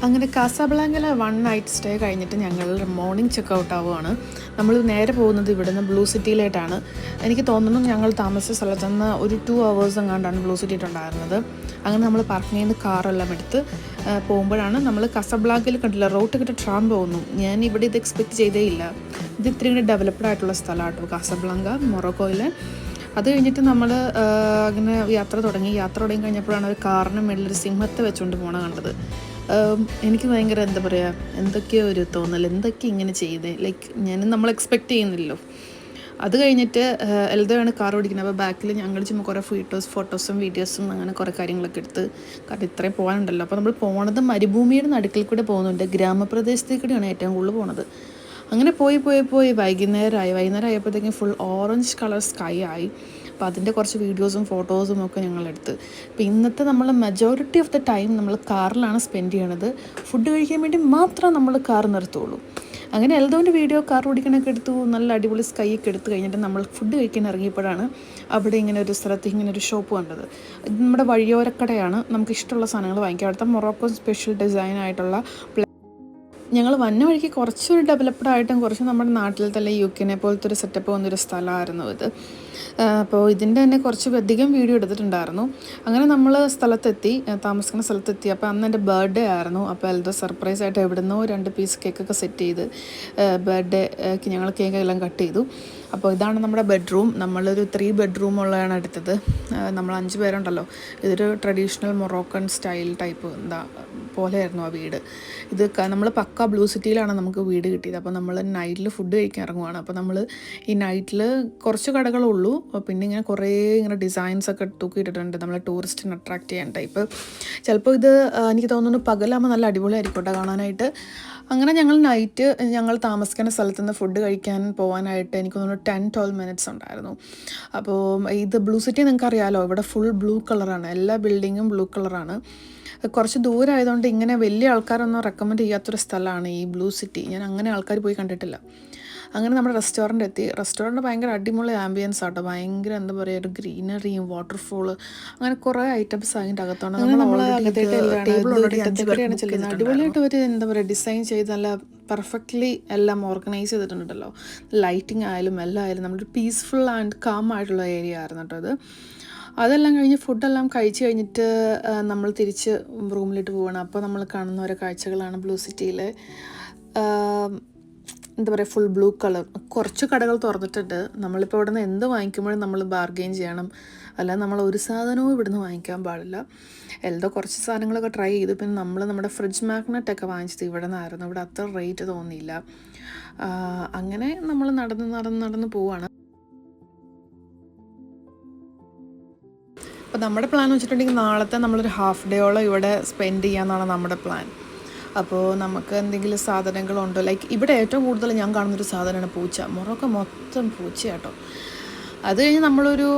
അങ്ങനെ കാസാബ്ലാങ്കയിലെ 1 night stay കഴിഞ്ഞിട്ട് ഞങ്ങൾ മോർണിംഗ് ചെക്കൗട്ട് ആവുകയാണ്. നമ്മൾ നേരെ പോകുന്നത് ഇവിടുന്ന് ബ്ലൂ സിറ്റിയിലേട്ടാണ്. എനിക്ക് തോന്നുന്നു ഞങ്ങൾ താമസിച്ച സ്ഥലത്ത് നിന്ന് ഒരു 2 hours എങ്ങാണ്ടാണ് ബ്ലൂ സിറ്റിയിട്ടുണ്ടായിരുന്നത്. അങ്ങനെ നമ്മൾ പാർക്കിങ്ങിൽ നിന്ന് കാറെല്ലാം എടുത്ത് പോകുമ്പോഴാണ് നമ്മൾ കാസാബ്ലാങ്കയിൽ കണ്ടില്ല, റോട്ട് കിട്ടി ട്രാം പോകുന്നു. ഞാൻ ഇവിടെ ഇത് എക്സ്പെക്റ്റ് ചെയ്തേ ഇല്ല. ഇത് ഇത്രയും ഡെവലപ്ഡ് ആയിട്ടുള്ള സ്ഥലമാണ് കേട്ടോ കാസാബ്ലാങ്ക, മൊറോക്കോയിൽ. അത് കഴിഞ്ഞിട്ട് നമ്മൾ അങ്ങനെ യാത്ര തുടങ്ങി കഴിഞ്ഞപ്പോഴാണ് ഒരു കാറിന് മേളിലൊരു സിംഹത്തെ വെച്ചുകൊണ്ട് പോകണ കണ്ടത്. എനിക്ക് ഭയങ്കര എന്താ പറയുക, എന്തൊക്കെയോ ഒരു തോന്നൽ, എന്തൊക്കെ ഇങ്ങനെ ചെയ്തേ, ലൈക്ക് നമ്മൾ എക്സ്പെക്റ്റ് ചെയ്യുന്നില്ലല്ലോ. അത് കഴിഞ്ഞിട്ട് എൽദോയാണ് കാർ ഓടിക്കുന്നത്. അപ്പോൾ ബാക്കിൽ ഞങ്ങൾ ചുമ്മാ കുറേ ഫോട്ടോസും വീഡിയോസും അങ്ങനെ കുറേ കാര്യങ്ങളൊക്കെ എടുത്ത്, കാരണം ഇത്രയും പോകാനുണ്ടല്ലോ. അപ്പോൾ നമ്മൾ പോണത് മരുഭൂമിയുടെ നടുക്കിൽ കൂടെ പോകുന്നുണ്ട്, ഗ്രാമപ്രദേശത്തേക്ക് കൂടെയാണ് ഏറ്റവും കൂടുതൽ പോണത്. അങ്ങനെ പോയി വൈകുന്നേരം ആയപ്പോഴത്തേക്കും ഫുൾ ഓറഞ്ച് കളർ സ്കൈ ആയി. അപ്പോൾ അതിൻ്റെ കുറച്ച് വീഡിയോസും ഫോട്ടോസും ഒക്കെ ഞങ്ങളെടുത്ത്. അപ്പോൾ ഇന്നത്തെ നമ്മൾ മെജോറിറ്റി ഓഫ് ദ ടൈം നമ്മൾ കാറിലാണ് സ്പെൻഡ് ചെയ്യണത്. ഫുഡ് കഴിക്കാൻ വേണ്ടി മാത്രം നമ്മൾ കാർ നിർത്തുള്ളൂ. അങ്ങനെ എൽദോൻ്റെ വീഡിയോ കാർ ഓടിക്കണൊക്കെ എടുത്തു, നല്ല അടിപൊളി സ്കൈ ഒക്കെ എടുത്ത് കഴിഞ്ഞിട്ട് നമ്മൾ ഫുഡ് കഴിക്കാൻ ഇറങ്ങിയപ്പോഴാണ് അവിടെ ഇങ്ങനെ ഒരു സ്ഥലത്ത് ഇങ്ങനെ ഒരു ഷോപ്പ് കണ്ടത്. ഇത് നമ്മുടെ വഴിയോരക്കടയാണ്, നമുക്ക് ഇഷ്ടമുള്ള സാധനങ്ങൾ വാങ്ങിക്കാം. അവിടുത്തെ മൊറോക്കോ സ്പെഷ്യൽ ഡിസൈൻ ആയിട്ടുള്ള ഞങ്ങൾ വന്ന വഴിക്ക് കുറച്ചൊരു ഡെവലപ്ഡ് ആയിട്ടും കുറച്ച് നമ്മുടെ നാട്ടിൽ തന്നെ UK പോലത്തെ ഒരു സെറ്റപ്പ് വന്നൊരു സ്ഥലമായിരുന്നു ഇത്. അപ്പോൾ ഇതിൻ്റെ തന്നെ കുറച്ച് അധികം വീഡിയോ എടുത്തിട്ടുണ്ടായിരുന്നു. അങ്ങനെ നമ്മൾ താമസിക്കുന്ന സ്ഥലത്തെത്തി. അപ്പോൾ അന്ന് എൻ്റെ ബർത്ത്ഡേ ആയിരുന്നു. അപ്പോൾ എൽദോ സർപ്രൈസ് ആയിട്ട് എവിടുന്നോ 2 പീസ് കേക്കൊക്കെ സെറ്റ് ചെയ്ത് ബർത്ത്ഡേക്ക് ഞങ്ങൾ കേക്കെല്ലാം കട്ട് ചെയ്തു. അപ്പോൾ ഇതാണ് നമ്മുടെ ബെഡ്റൂം. നമ്മളൊരു 3 bedroom ഉള്ളതാണ് എടുത്തത്. നമ്മൾ 5 പേരുണ്ടല്ലോ. ഇതൊരു ട്രഡീഷണൽ മൊറോക്കൻ സ്റ്റൈൽ ടൈപ്പ് പോലെയായിരുന്നു ആ വീട്. ഇത് നമ്മൾ പക്ക ബ്ലൂ സിറ്റിയിലാണ് നമുക്ക് വീട് കിട്ടിയത്. അപ്പോൾ നമ്മൾ നൈറ്റിൽ ഫുഡ് കഴിക്കാൻ ഇറങ്ങുവാണ്. അപ്പോൾ നമ്മൾ ഈ നൈറ്റിൽ കുറച്ച് കടകളുള്ളൂ, പിന്നെ ഇങ്ങനെ കുറേ ഇങ്ങനെ ഡിസൈൻസ് ഒക്കെ തൂക്കിയിട്ടിട്ടുണ്ട്, നമ്മൾ ടൂറിസ്റ്റിനെ അട്രാക്റ്റ് ചെയ്യാൻ ടൈപ്പ്. ചിലപ്പോൾ ഇത് എനിക്ക് തോന്നുന്നു പകലാകുമ്പോൾ നല്ല അടിപൊളിയായിരിക്കും കേട്ടോ കാണാനായിട്ട്. അങ്ങനെ ഞങ്ങൾ താമസിക്കുന്ന സ്ഥലത്ത് നിന്ന് ഫുഡ് കഴിക്കാൻ പോകാനായിട്ട് എനിക്ക് തോന്നുന്നു 10-12 minutes ഉണ്ടായിരുന്നു. അപ്പോൾ ഇത് ബ്ലൂ സിറ്റി നിങ്ങൾക്ക് അറിയാമല്ലോ, ഇവിടെ ഫുൾ ബ്ലൂ കളറാണ്, എല്ലാ ബിൽഡിങ്ങും ബ്ലൂ കളറാണ്. കുറച്ച് ദൂരമായതുകൊണ്ട് ഇങ്ങനെ വലിയ ആൾക്കാരൊന്നും റെക്കമെൻഡ് ചെയ്യാത്തൊരു സ്ഥലമാണ് ഈ ബ്ലൂ സിറ്റി. ഞാൻ അങ്ങനെ ആൾക്കാർ പോയി കണ്ടിട്ടില്ല. അങ്ങനെ നമ്മുടെ റെസ്റ്റോറൻറ്റ് എത്തി. റെസ്റ്റോറൻറ്റ് ഭയങ്കര അടിപൊളി ആംബിയൻസ് ആട്ടോ, ഭയങ്കര എന്താ പറയുക, ഒരു ഗ്രീനറിയും വാട്ടർഫോള് അങ്ങനെ കുറേ ഐറ്റംസ് അതിൻ്റെ അകത്താണ്. അടിപൊളിയായിട്ട് അവർ എന്താ പറയുക ഡിസൈൻ ചെയ്ത് നല്ല പെർഫെക്റ്റ്ലി എല്ലാം ഓർഗനൈസ് ചെയ്തിട്ടുണ്ടല്ലോ. ലൈറ്റിംഗ് ആയാലും എല്ലാം ആയാലും നമ്മുടെ പീസ്ഫുൾ ആൻഡ് കാം ആയിട്ടുള്ള ഏരിയ ആയിരുന്നു കേട്ടോ അത്. അതെല്ലാം കഴിഞ്ഞ് ഫുഡെല്ലാം കഴിച്ച് കഴിഞ്ഞിട്ട് നമ്മൾ തിരിച്ച് റൂമിലിട്ട് പോവുകയാണ്. അപ്പോൾ നമ്മൾ കാണുന്ന ഓരോ കാഴ്ചകളാണ് ബ്ലൂ സിറ്റിയിലെ. എന്താ പറയുക, ഫുൾ ബ്ലൂ കളർ. കുറച്ച് കടകൾ തുറന്നിട്ടുണ്ട്. നമ്മളിപ്പോൾ ഇവിടെ നിന്ന് എന്ത് വാങ്ങിക്കുമ്പോഴും നമ്മൾ ബാർഗെയിൻ ചെയ്യണം, അല്ലാതെ നമ്മൾ ഒരു സാധനവും ഇവിടുന്ന് വാങ്ങിക്കാൻ പാടില്ല. എൽദോ കുറച്ച് സാധനങ്ങളൊക്കെ ട്രൈ ചെയ്തു. പിന്നെ നമ്മുടെ ഫ്രിഡ്ജ് മാഗ്നറ്റൊക്കെ വാങ്ങിച്ചത് ഇവിടെ നിന്നായിരുന്നു. ഇവിടെ അത്ര റേറ്റ് തോന്നിയില്ല. അങ്ങനെ നമ്മൾ നടന്ന് പോവുകയാണ്. അപ്പോൾ നമ്മുടെ പ്ലാൻ വെച്ചിട്ടുണ്ടെങ്കിൽ നാളത്തെ നമ്മളൊരു ഹാഫ് ഡേയോളം ഇവിടെ സ്പെൻഡ് ചെയ്യാമെന്നാണ് നമ്മുടെ പ്ലാൻ. അപ്പോൾ നമുക്ക് എന്തെങ്കിലും സാധനങ്ങളുണ്ടോ, ലൈക്ക് ഇവിടെ ഏറ്റവും കൂടുതൽ ഞാൻ കാണുന്നൊരു സാധനമാണ് പൂച്ച. മൊറോക്കോ മൊത്തം പൂച്ചയാട്ടോ. അത് കഴിഞ്ഞ് നമ്മളൊരു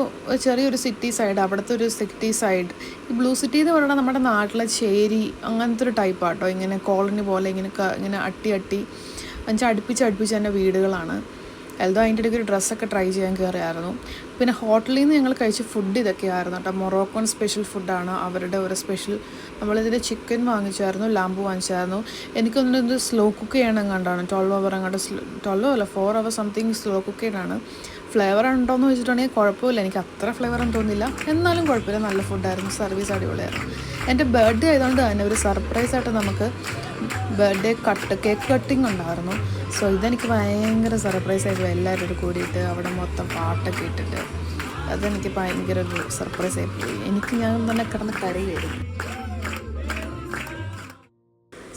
ചെറിയൊരു സിറ്റി സൈഡ്, അവിടുത്തെ ഒരു സിറ്റി സൈഡ്. ഈ ബ്ലൂ സിറ്റി എന്ന് പറയുന്നത് നമ്മുടെ നാട്ടിലെ ചേരി അങ്ങനത്തെ ഒരു ടൈപ്പാട്ടോ. ഇങ്ങനെ കോളനി പോലെ ഇങ്ങനെ അട്ടി അടുപ്പിച്ച് തന്നെ വീടുകളാണ്. എൽദോ അതിൻ്റെ ഇടയ്ക്ക് ഒരു ഡ്രസ്സൊക്കെ ട്രൈ ചെയ്യാൻ കയറിയായിരുന്നു. പിന്നെ ഹോട്ടലിൽ നിന്ന് ഞങ്ങൾ കഴിച്ച ഫുഡ് ഇതൊക്കെയായിരുന്നു കേട്ടോ. മൊറോക്കോൺ സ്പെഷ്യൽ ഫുഡാണ് അവരുടെ ഒരു സ്പെഷ്യൽ. നമ്മളിതിൻ്റെ ചിക്കൻ വാങ്ങിച്ചായിരുന്നു, ലാമ്പ് വാങ്ങിച്ചായിരുന്നു. എനിക്കൊന്നും ഇത് സ്ലോ കുക്ക് ചെയ്യണം കണ്ടാണ്. 12 hour അങ്ങോട്ട് 12 അല്ല 4 hours സംതിങ് സ്ലോ കുക്ക് ചെയ്യണമാണ്. ഫ്ലേവർ ഉണ്ടോയെന്ന് വെച്ചിട്ടുണ്ടെങ്കിൽ കുഴപ്പമില്ല, എനിക്ക് അത്ര ഫ്ലേവറൊന്നും തോന്നില്ല, എന്നാലും കുഴപ്പമില്ല, നല്ല ഫുഡായിരുന്നു, സർവീസ് അടിപൊളിയായിരുന്നു. എൻ്റെ ബർത്ത്ഡേ ആയതുകൊണ്ട് തന്നെ ഒരു സർപ്രൈസായിട്ട് നമുക്ക് ബർത്ത്ഡേ കേക്ക് കട്ടിങ് ഉണ്ടായിരുന്നു. സോ ഇതെനിക്ക് ഭയങ്കര സർപ്രൈസായിരുന്നു. എല്ലാവരും കൂടിയിട്ട് അവിടെ മൊത്തം പാട്ടൊക്കെ ഇട്ടിട്ട് അതെനിക്ക് ഭയങ്കര ഒരു സർപ്രൈസായി പോയി. ഞാൻ തന്നെ കിടന്ന് കരയായിരുന്നു.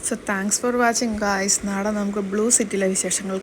So thanks for watching guys. നാളെ നമുക്ക് ബ്ലൂ സിറ്റിയിലെ വിശേഷങ്ങൾ